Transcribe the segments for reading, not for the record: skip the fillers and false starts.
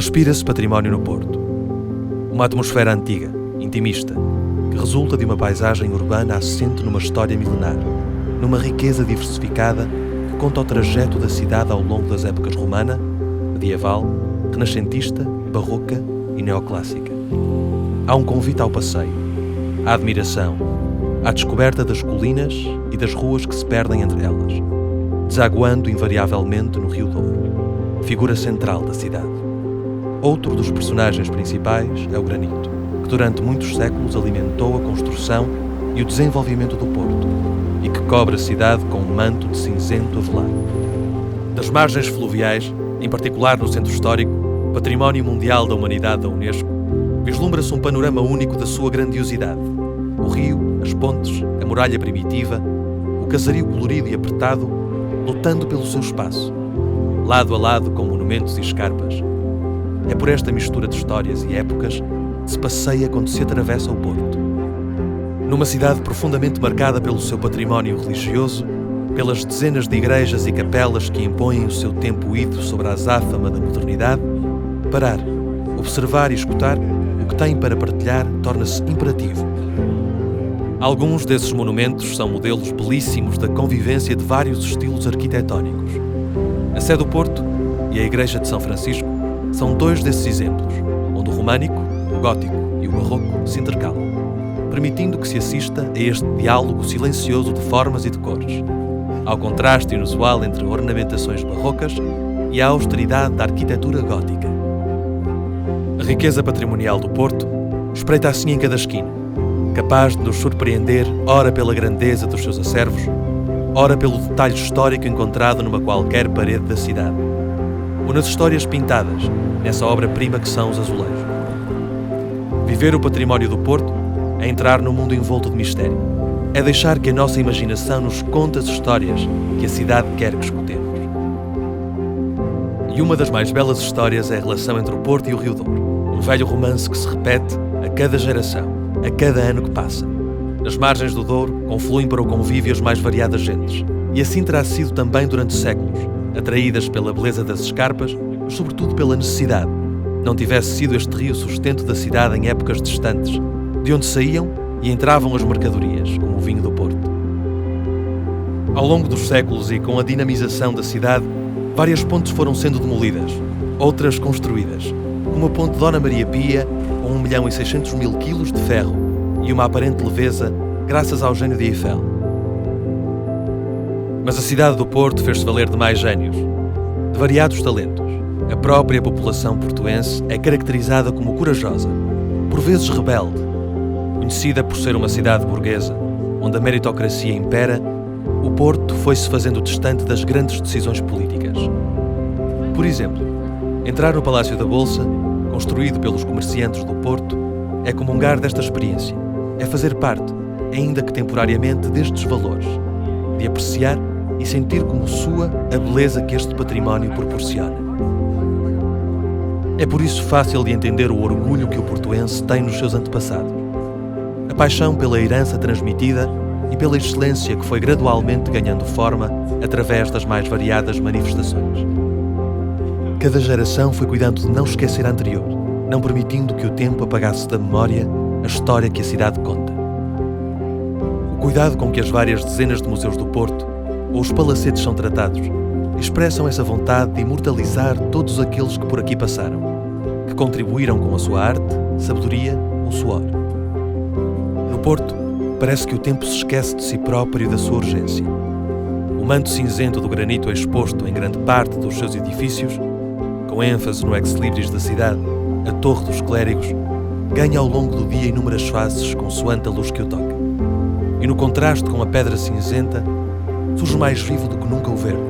Respira-se património no Porto. Uma atmosfera antiga, intimista, que resulta de uma paisagem urbana assente numa história milenar, numa riqueza diversificada que conta o trajeto da cidade ao longo das épocas romana, medieval, renascentista, barroca e neoclássica. Há um convite ao passeio, à admiração, à descoberta das colinas e das ruas que se perdem entre elas, desaguando invariavelmente no Rio Douro, figura central da cidade. Outro dos personagens principais é o granito, que durante muitos séculos alimentou a construção e o desenvolvimento do Porto e que cobre a cidade com um manto de cinzento avelado. Das margens fluviais, em particular no centro histórico, Património Mundial da Humanidade da Unesco, vislumbra-se um panorama único da sua grandiosidade. O rio, as pontes, a muralha primitiva, o casario colorido e apertado, lutando pelo seu espaço, lado a lado com monumentos e escarpas. É por esta mistura de histórias e épocas que se passeia quando se atravessa o Porto. Numa cidade profundamente marcada pelo seu património religioso, pelas dezenas de igrejas e capelas que impõem o seu tempo ido sobre a azáfama da modernidade, parar, observar e escutar o que tem para partilhar torna-se imperativo. Alguns desses monumentos são modelos belíssimos da convivência de vários estilos arquitetónicos. A Sé do Porto e a Igreja de São Francisco são dois desses exemplos, onde o românico, o gótico e o barroco se intercalam, permitindo que se assista a este diálogo silencioso de formas e de cores, ao contraste inusual entre ornamentações barrocas e a austeridade da arquitetura gótica. A riqueza patrimonial do Porto espreita assim em cada esquina, capaz de nos surpreender ora pela grandeza dos seus acervos, ora pelo detalhe histórico encontrado numa qualquer parede da cidade, ou nas histórias pintadas nessa obra-prima que são os azulejos. Viver o património do Porto é entrar num mundo envolto de mistério, é deixar que a nossa imaginação nos conte as histórias que a cidade quer que escutemos. E uma das mais belas histórias é a relação entre o Porto e o Rio Douro, um velho romance que se repete a cada geração, a cada ano que passa. As margens do Douro confluem para o convívio as mais variadas gentes, e assim terá sido também durante séculos, atraídas pela beleza das escarpas, mas sobretudo pela necessidade. Não tivesse sido este rio sustento da cidade em épocas distantes, de onde saíam e entravam as mercadorias, como o vinho do Porto. Ao longo dos séculos e com a dinamização da cidade, várias pontes foram sendo demolidas, outras construídas, como a ponte Dona Maria Pia, com 1.600.000 quilos de ferro e uma aparente leveza graças ao gênio de Eiffel. Mas a cidade do Porto fez-se valer de mais gênios, de variados talentos. A própria população portuense é caracterizada como corajosa, por vezes rebelde. Conhecida por ser uma cidade burguesa, onde a meritocracia impera, o Porto foi-se fazendo distante das grandes decisões políticas. Por exemplo, entrar no Palácio da Bolsa, construído pelos comerciantes do Porto, é comungar desta experiência, é fazer parte, ainda que temporariamente, destes valores, de apreciar e sentir como sua a beleza que este património proporciona. É por isso fácil de entender o orgulho que o portuense tem nos seus antepassados, a paixão pela herança transmitida e pela excelência que foi gradualmente ganhando forma através das mais variadas manifestações. Cada geração foi cuidando de não esquecer a anterior, não permitindo que o tempo apagasse da memória a história que a cidade conta. O cuidado com que as várias dezenas de museus do Porto ou os palacetes são tratados expressam essa vontade de imortalizar todos aqueles que por aqui passaram, que contribuíram com a sua arte, sabedoria ou suor. No Porto, parece que o tempo se esquece de si próprio e da sua urgência. O manto cinzento do granito é exposto em grande parte dos seus edifícios, com ênfase no ex-libris da cidade, a Torre dos Clérigos, ganha ao longo do dia inúmeras faces consoante a luz que o toca. E no contraste com a pedra cinzenta, surge mais vivo do que nunca o verde,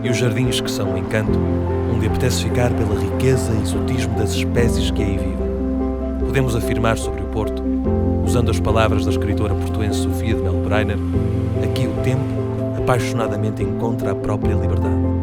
e os jardins que são um encanto, onde apetece ficar pela riqueza e exotismo das espécies que aí vivem. Podemos afirmar sobre o Porto, usando as palavras da escritora portuense Sofia de Melo Brainer, aqui o tempo apaixonadamente encontra a própria liberdade.